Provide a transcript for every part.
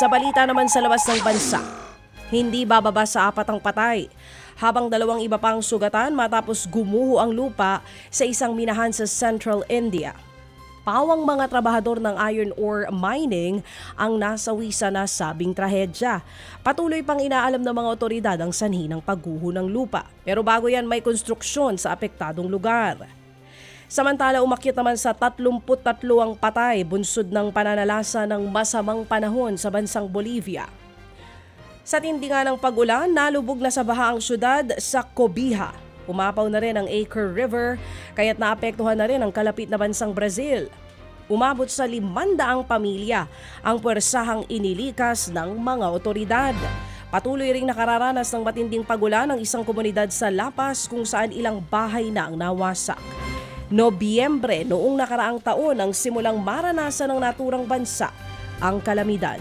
Sa balita naman sa labas ng bansa, hindi bababa sa 4 ang patay, habang 2 iba pang sugatan matapos gumuho ang lupa sa isang minahan sa Central India. Pawang mga trabahador ng iron ore mining ang nasawi sa nasabing trahedya. Patuloy pang inaalam ng mga otoridad ang sanhi ng pagguho ng lupa. Pero bago yan, may konstruksyon sa apektadong lugar. Samantala, umakyat naman sa 33 ang patay bunsod ng pananalasa ng masamang panahon sa bansang Bolivia. Sa tindi nga ng pag-ulan, nalubog na sa baha ang syudad sa Cobija. Umapaw na rin ang Acre River, kaya't naapektuhan na rin ang kalapit na bansang Brazil. Umabot sa 500 pamilya ang puwersahang inilikas ng mga otoridad. Patuloy ring nakararanas ng matinding pag-ulan ang isang komunidad sa La Paz kung saan ilang bahay na ang nawasak. Nobyembre noong nakaraang taon ang simulang maranasan ng naturang bansa ang kalamidad.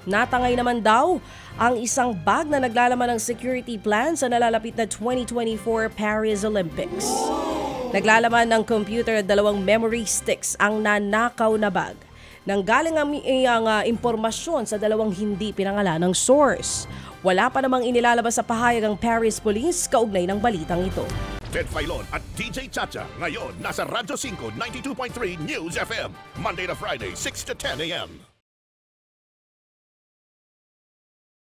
Natangay naman daw ang isang bag na naglalaman ng security plan sa nalalapit na 2024 Paris Olympics. Naglalaman ng computer at 2 memory sticks ang nanakaw na bag. Nanggaling ang impormasyon sa 2 hindi pinangalan ng source. Wala pa namang inilalabas sa pahayag ang Paris Police kaugnay ng balitang ito. Ted Filon at DJ Chacha ngayon nasa Radyo 5 92.3 News FM Monday to Friday 6 to 10 a.m.